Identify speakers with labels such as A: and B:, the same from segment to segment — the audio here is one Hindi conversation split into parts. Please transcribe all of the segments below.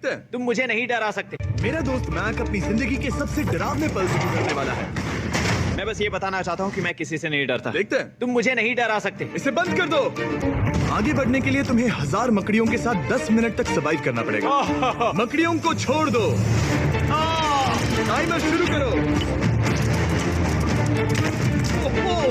A: देखते हैं।
B: तुम मुझे नहीं डरा सकते।
A: मेरा दोस्त मैक अपनी जिंदगी के सबसे डरावने पल से गुजरने वाला है।
B: मैं बस ये बताना चाहता हूँ कि मैं किसी से नहीं डरता।
A: देखते हैं।
B: तुम मुझे नहीं डरा सकते।
A: इसे बंद कर दो। आगे बढ़ने के लिए तुम्हें 1000 मकड़ियों के साथ 10 मिनट तक सर्वाइव करना पड़ेगा। मकड़ियों को छोड़ दो। टाइमर शुरू करो।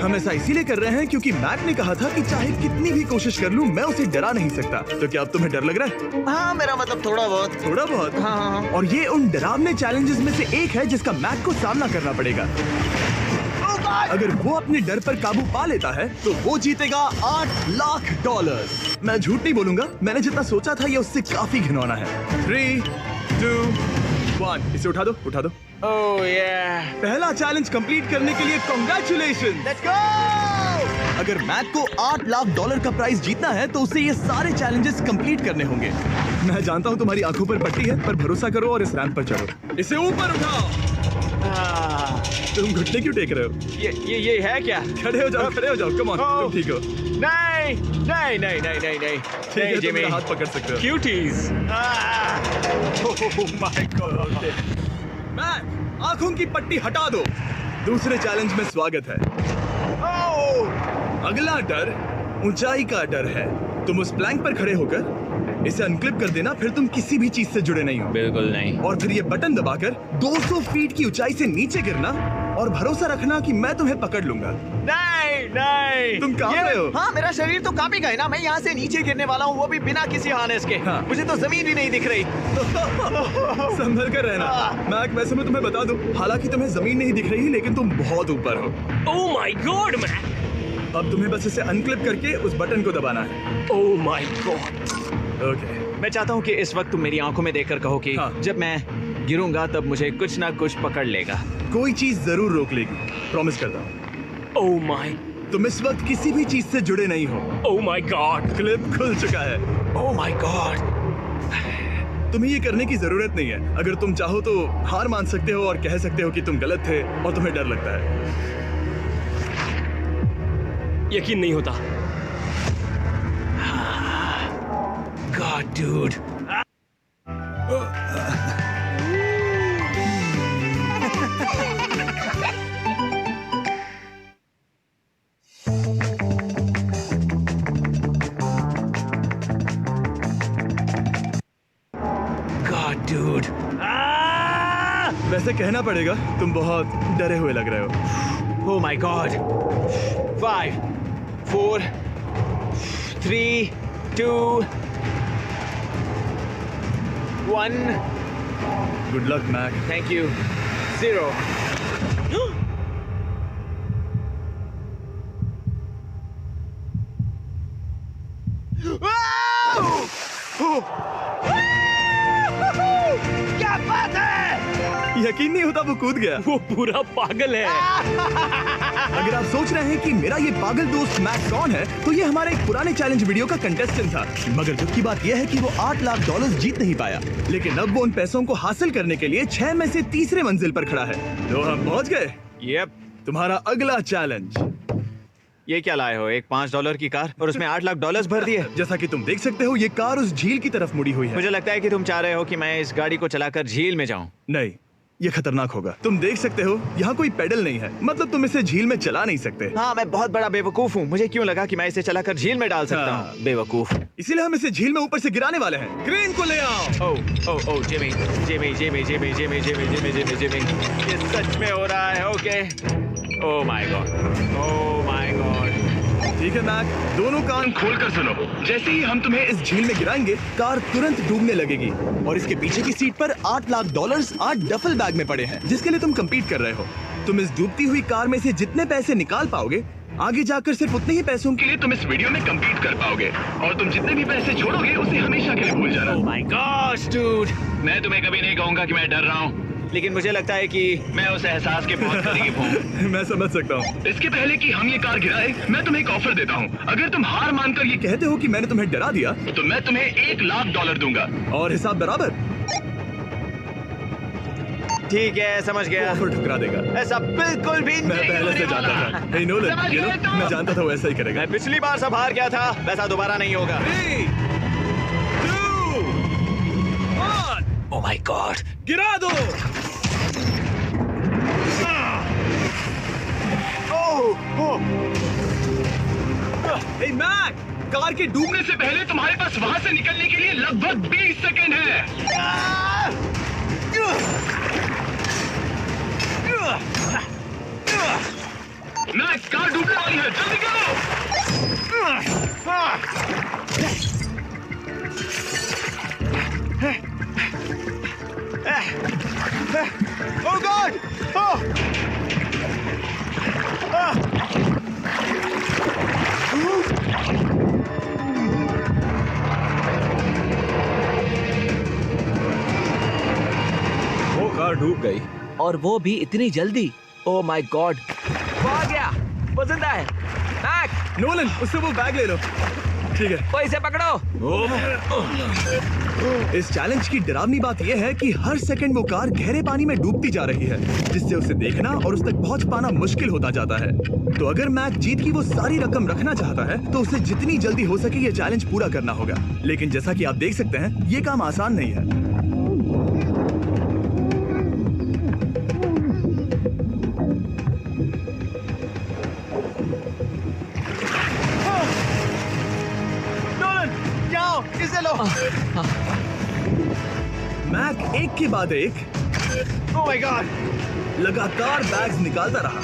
A: हम ऐसा इसीलिए कर रहे हैं क्योंकि मैक ने कहा था कि चाहे कितनी भी कोशिश कर लूं मैं उसे डरा नहीं सकता। तो क्या अब तुम्हें डर लग रहा है?
C: हाँ, मेरा मतलब थोड़ा बहुत।
A: थोड़ा बहुत?
C: हाँ।
A: और ये उन डरावने चैलेंजेस में से एक है जिसका मैक को सामना करना पड़ेगा। अगर वो अपने डर पर काबू पा लेता है तो वो जीतेगा $8 लाख। मैं झूठ नहीं बोलूंगा, मैंने जितना सोचा था ये उससे काफी घिनौना है। 3, 2, 1 इसे उठा दो, उठा दो।
B: ओह yeah.
A: पहला चैलेंज कंप्लीट करने के लिए कांग्रेचुलेशन।
C: Let's go.
A: अगर मैक को $8 लाख का प्राइज जीतना है तो उसे ये सारे चैलेंजेस कंप्लीट करने होंगे। मैं जानता हूँ तुम्हारी आंखों पर पट्टी है, पर भरोसा करो और इस रैंप पर चढ़ो। इसे ऊपर उठाओ। तुम घुटने क्यों टेक रहे हो?
B: ये है क्या?
A: खड़े हो जाओ, खड़े हो जाओ। कम ऑन, तुम ठीक हो?
B: नहीं नहीं नहीं नहीं नहीं नहीं।
A: ठीक है, तुम मेरा हाथ पकड़ सकते हो।
B: Cuties. Oh my god.
A: Mac, आंखों की पट्टी हटा दो। दूसरे चैलेंज में स्वागत है। अगला डर ऊंचाई का डर है। तुम उस प्लैंक पर खड़े होकर इसे अनक्लिप कर देना, फिर तुम किसी भी चीज से जुड़े नहीं हो।
B: बिल्कुल नहीं।
A: और फिर ये बटन दबाकर 200 फीट की ऊंचाई से नीचे गिरना और भरोसा रखना कि मैं तुम्हें पकड़ लूंगा।
B: नहीं नहीं।
A: तुम कांप रहे हो?
C: हाँ, मेरा शरीर तो कांप ही गया ना। मैं यहाँ से नीचे गिरने वाला हूँ, वो भी बिना किसी हार्नेस के।
A: हाँ।
C: मुझे तो जमीन भी नहीं दिख रही।
A: संभल कर रहना। मैक, वैसे मैं तुम्हें बता दूं, हालांकि तुम्हें जमीन नहीं दिख रही लेकिन तुम बहुत ऊपर हो।
B: Oh my god Mac.
A: अब तुम्हें बस इसे अनक्लिप करके उस बटन को दबाना है।
B: ओह माय गॉड।
A: ओके।
B: मैं चाहता हूँ कि इस वक्त तुम मेरी आंखों में देखकर कहो कि
A: हाँ।
B: जब मैं गिरूंगा तब मुझे कुछ ना कुछ पकड़ लेगा।
A: कोई चीज जरूर रोक लेगी, प्रॉमिस करता हूँ।
B: Oh my.
A: तुम इस वक्त किसी भी चीज से जुड़े नहीं हो।
B: Oh my God.
A: क्लिप खुल चुका है।
B: ओह माय गॉड।
A: तुम्हें ये करने की जरूरत नहीं है। अगर तुम चाहो तो हार मान सकते हो और कह सकते हो कि तुम गलत थे और तुम्हें डर लगता है।
B: यकीन नहीं होता। God, dude. God, dude.
A: वैसे कहना पड़ेगा तुम बहुत डरे हुए लग रहे हो।
B: Oh my God. 5, 4, 3, 2, 1.
A: Good luck Mac.
B: Thank you. 0.
C: क्या बात है?
A: यकीन नहीं होता वो कूद गया।
B: वो पूरा पागल है।
A: अगर आप सोच रहे हैं कि मेरा ये पागल दोस्त मैक कौन है, तो ये हमारे एक पुराने चैलेंज वीडियो का कंटेस्टेंट था। मगर दुख की बात यह है कि वो $8 लाख जीत नहीं पाया। लेकिन अब वो उन पैसों को हासिल करने के लिए 6 में से तीसरे मंजिल पर खड़ा है। तो हम पहुंच गए।
B: Yep.
A: तुम्हारा अगला चैलेंज।
B: ये क्या लाए हो? एक $5 की कार और उसमें $8 लाख भर दिए।
A: जैसा कि तुम देख सकते हो, ये कार उस झील की तरफ मुड़ी हुई है।
B: मुझे लगता है कि तुम चाह रहे हो कि मैं इस गाड़ी को चलाकर झील में जाऊं।
A: नहीं, ये खतरनाक होगा। तुम देख सकते हो यहाँ कोई पेडल नहीं है, मतलब तुम इसे झील में चला नहीं सकते।
B: हाँ, मैं बहुत बड़ा बेवकूफ हूँ। मुझे क्यों लगा कि मैं इसे चलाकर झील में डाल सकता
A: हाँ।
B: हूँ? बेवकूफ।
A: इसीलिए हम इसे झील में ऊपर से गिराने वाले हैं। क्रेन को ले आओ।
B: Oh Jimmy Jimmy Jimmy Jimmy Jimmy Jimmy Jimmy Jimmy Jimmy, ये सच में हो रहा है। Okay. Oh my God. Oh my God.
A: ठीक है मैक, दोनों कान खोलकर सुनो। जैसे ही हम तुम्हें इस झील में गिराएंगे, कार तुरंत डूबने लगेगी और इसके पीछे की सीट पर $8 लाख 8 डफल बैग में पड़े हैं, जिसके लिए तुम compete कर रहे हो। तुम इस डूबती हुई कार में से जितने पैसे निकाल पाओगे, आगे जाकर सिर्फ उतने ही पैसों के लिए तुम इस वीडियो में compete कर पाओगे। और तुम जितने भी पैसे छोड़ोगे उसे हमेशा के लिए भूल जाना।
B: Oh my gosh dude.
D: मैं तुम्हें कभी नहीं कहूंगा कि मैं डर रहा हूँ,
B: लेकिन मुझे लगता है कि
D: मैं उस एहसास के बहुत करीब हूँ।
A: मैं समझ सकता हूँ।
D: इसके पहले कि हम ये कार गिराए, मैं तुम्हें एक ऑफर देता हूँ। अगर तुम हार मानकर ये
A: कहते हो कि मैंने तुम्हें डरा दिया,
D: तो मैं तुम्हें $1 लाख दूंगा।
A: और हिसाब बराबर।
B: ठीक है, समझ गया।
A: ऑफर ठुकरा देगा।
B: ऐसा बिल्कुल भी
A: मैं
B: नहीं
A: पहले से
B: होने
A: जानता
B: वाला।
A: था। Hey Nolan,
D: समझ
A: you know,
D: गए तो?
A: मैं जानता था वो ऐसा ही करेगा।
B: मैं पिछली बार सब हार गया था, वैसा दोबारा नहीं होगा।
A: 3, 2, 1
B: माय गॉड।
A: गिरा दो। ए मैक, कार के डूबने
D: डूबने से पहले तुम्हारे पास वहां से निकलने के लिए लगभग 20 सेकंड है। मैं कार डूबने वाली है, जल्दी करो।
C: Oh God! Oh!
B: वो कार डूब गई और वो भी इतनी जल्दी। ओ माय गॉड, वो आ गया, वो जिंदा है। मैक,
A: नोलन, उससे वो बैग ले लो। ठीक है।
B: वो इसे पकड़ो।
A: इस चैलेंज की डरावनी बात यह है कि हर सेकंड वो कार गहरे पानी में डूबती जा रही है, जिससे उसे देखना और उस तक पहुंच पाना मुश्किल होता जाता है। तो अगर मैक जीत की वो सारी रकम रखना चाहता है तो उसे जितनी जल्दी हो सके ये चैलेंज पूरा करना होगा। लेकिन जैसा कि आप देख सकते हैं, ये काम आसान नहीं है।
C: नोलन, जाओ, इसे लो।
A: मैक एक के बाद एक
C: Oh my God!
A: लगातार बैग्स निकालता रहा।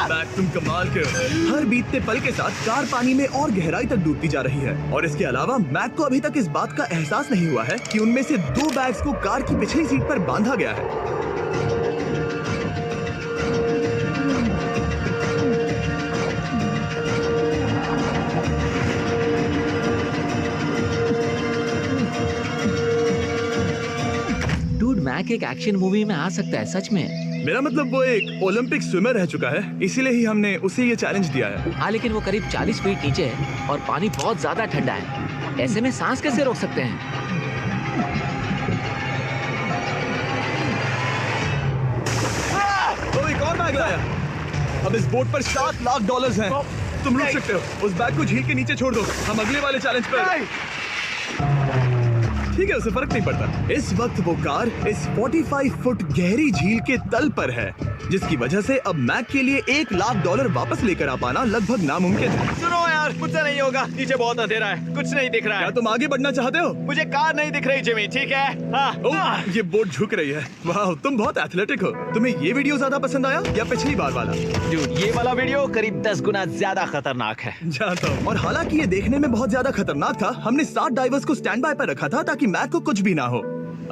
A: मैक, तुम कमाल के हो। हर बीतते पल के साथ कार पानी में और गहराई तक डूबती जा रही है और इसके अलावा मैक को अभी तक इस बात का एहसास नहीं हुआ है कि उनमें से 2 बैग्स को कार की पिछली सीट पर बांधा गया है।
B: डूड, मैक एक एक्शन मूवी में आ सकता है सच में।
A: मेरा मतलब वो एक ओलंपिक स्विमर रह चुका है, इसीलिए ही हमने उसे ये चैलेंज दिया है।
B: हाँ, लेकिन वो करीब 40 फीट नीचे है और पानी बहुत ज्यादा ठंडा है। ऐसे में सांस कैसे रोक सकते हैं?
A: तो एक और बैग लाया। अब इस बोट पर $7 लाख हैं। तुम रुक सकते हो। उस बैग को झील के नीचे छोड़ दो, हम अगले वाले चैलेंज पर। ठीक है, उसे फर्क नहीं पड़ता। इस वक्त वो कार इस 45 फुट गहरी झील के तल पर है, जिसकी वजह से अब मैक के लिए $1 लाख वापस लेकर आ पाना लगभग नामुमकिन है।
C: सुनो यार, मुझसे नहीं होगा। नीचे बहुत अंधेरा है, कुछ नहीं दिख रहा
A: क्या
C: है।
A: तुम आगे बढ़ना चाहते हो?
C: मुझे कार नहीं दिख रही जिमी, ठीक है? हाँ।
A: ओह, ये बोट झुक रही है। वाह, तुम बहुत एथलेटिक हो। तुम्हें ये वीडियो ज्यादा पसंद आया या पिछली बार वाला?
C: Dude, ये वाला वीडियो करीब 10 गुना ज्यादा खतरनाक है।
A: जानता हूँ। और हालांकि ये देखने में बहुत ज्यादा खतरनाक था, हमने 7 डाइवर्स को स्टैंड बाय पर रखा था ताकि मैक को कुछ भी ना हो।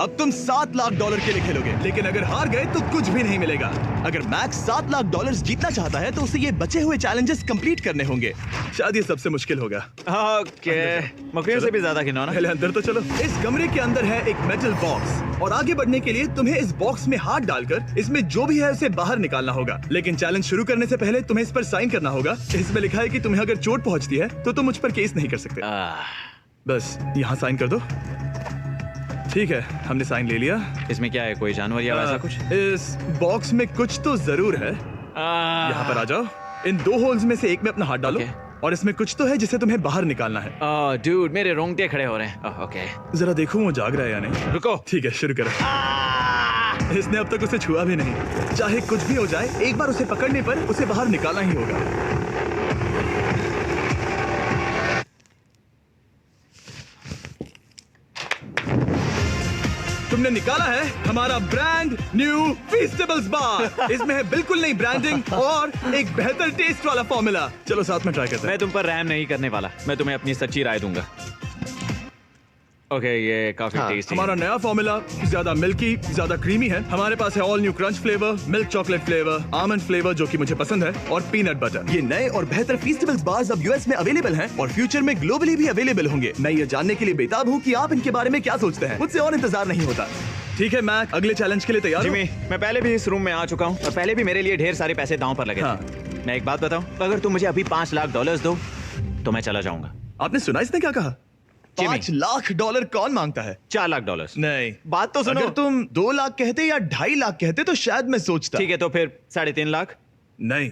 A: अब तुम $7 लाख के लिए खेलोगे, लेकिन अगर हार गए तो कुछ भी नहीं मिलेगा। अगर मैक $7 लाख जीतना चाहता है तो उसे ये बचे हुए चैलेंजेस कंप्लीट करने होंगे। शायद ये सबसे मुश्किल होगा।
C: ओके, मकड़ियों से भी ज्यादा गिनो ना।
A: पहले अंदर तो चलो। इस कमरे के अंदर है एक मेटल बॉक्स और आगे बढ़ने के लिए तुम्हें इस बॉक्स में हाथ डालकर इसमें जो भी है उसे बाहर निकालना होगा। लेकिन चैलेंज शुरू करने से पहले तुम्हें इस पर साइन करना होगा। इसमें लिखा है कि तुम्हें अगर चोट पहुंचती है तो तुम मुझ पर केस नहीं कर सकते। बस यहाँ साइन कर दो। ठीक है, हमने साइन ले लिया।
C: इसमें क्या है, कोई जानवर या वैसा कुछ?
A: इस बॉक्स में कुछ तो जरूर है। यहाँ पर आ जाओ। इन 2 होल्स में से एक में अपना हाथ डालो। और इसमें कुछ तो है जिसे तुम्हें बाहर निकालना है।
C: डूड, मेरे रोंगटे खड़े हो रहे हैं। ओके,
A: जरा देखो वो जाग रहा है या नहीं।
C: रुको।
A: ठीक है, शुरू करो। इसने अब तक उसे छुआ भी नहीं। चाहे कुछ भी हो जाए, एक बार उसे पकड़ने पर उसे बाहर निकालना ही होगा। तुमने निकाला है हमारा ब्रांड न्यू फीस्टेबल्स बार। इसमें है बिल्कुल नई ब्रांडिंग और एक बेहतर टेस्ट वाला फॉर्मूला। चलो साथ में ट्राई करते हैं।
C: मैं तुम पर रहम नहीं करने वाला। मैं तुम्हें अपनी सच्ची राय दूंगा। ओके, ये काफी टेस्टी
A: हमारा नया फॉर्मूला ज्यादा मिल्की, ज्यादा क्रीमी है। हमारे पास है all new crunch flavour, milk chocolate flavour, almond flavour जो कि मुझे पसंद है, और पीनट बटर। ये नए और बेहतर फीस्टेबल्स बार्स अब यूएस में अवेलेबल हैं और फ्यूचर में ग्लोबली भी अवेलेबल होंगे। मैं ये जानने के लिए बेताब हूँ कि आप इनके बारे में क्या सोचते हैं। मुझसे और इंतजार नहीं होता। ठीक है मैक, अगले चैलेंज के लिए तैयार हो?
C: जिमी, मैं पहले भी इस रूम में आ चुका हूँ और पहले भी मेरे लिए ढेर सारे पैसे दांव पर लगे थे।
A: हाँ।
C: मैं एक बात बताऊं, अगर तुम मुझे अभी $5 लाख दो तो मैं चला जाऊंगा।
A: आपने सुना इसने क्या कहा? $5 लाख कौन मांगता है?
C: $4 लाख।
A: नहीं,
C: बात तो सुनो।
A: अगर तुम 2 लाख कहते या 2.5 लाख कहते तो शायद मैं सोचता।
C: ठीक है, तो फिर 3.5 लाख।
A: नहीं,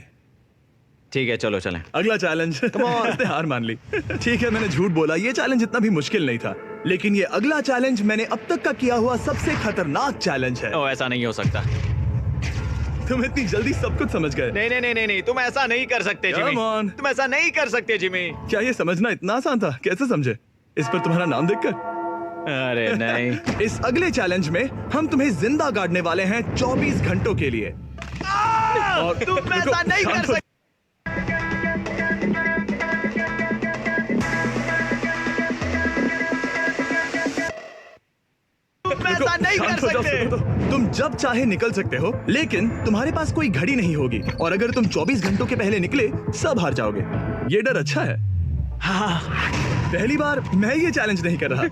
C: ठीक है, चलो चलें।
A: अगला चैलेंज। इसने हार मान ली। ठीक है, मैंने झूठ बोला। ये चैलेंज इतना भी मुश्किल नहीं था। लेकिन ये अगला चैलेंज मैंने अब तक का किया हुआ सबसे खतरनाक चैलेंज है।
C: ओ ऐसा नहीं हो सकता।
A: तुम इतनी जल्दी सब कुछ समझ गए।
C: नहीं नहीं नहीं नहीं नहीं, तुम ऐसा नहीं कर सकते जिमी।
A: Come on.
C: तुम ऐसा नहीं कर सकते जिमी।
A: क्या ये समझना इतना आसान था? कैसे समझे? इस पर तुम्हारा नाम देखकर?
C: अरे नहीं।
A: इस अगले चैलेंज में हम तुम्हें जिंदा गाड़ने वाले हैं 24 घंटों के लिए। और
C: तुम ऐसा नहीं कर सकते। तुम ऐसा नहीं कर
A: शांत हो जाओ,
C: सकते।
A: सुनो तो। तुम जब चाहे निकल सकते हो, लेकिन तुम्हारे पास कोई घड़ी नहीं होगी और अगर तुम 24 घंटों के पहले निकले सब हार जाओगे। ये डर अच्छा है।
C: हाँ।
A: पहली बार मैं ये चैलेंज नहीं कर रहा।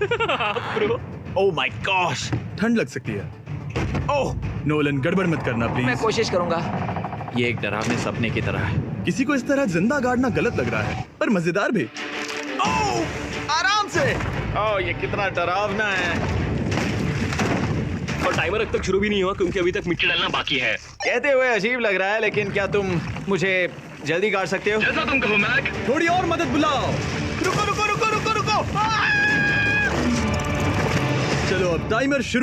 C: Oh my gosh.
A: ठंड लग सकती है।
C: ओह,
A: नोलन गड़बड़ मत करना
C: मैं
A: प्लीज।
C: कोशिश करूंगा। ये एक डरावने सपने की तरह है।
A: किसी को इस तरह जिंदा गाड़ना गलत लग रहा है, पर मजेदार भी।
C: ओह, आराम से। ओह, ये कितना डरावना है।
E: और टाइमर अब तक शुरू भी नहीं हुआ क्योंकि अभी तक मिट्टी
D: डलना बाकी है।
C: कहते हुए अजीब लग रहा है, लेकिन क्या तुम मुझे जल्दी गाड़ सकते हो?
D: जैसा तुम कहो मैक।
A: थोड़ी और मदद बुलाओ।
C: रुको रुको रुको रुको रुको।
A: चलो अब टाइमर शुरू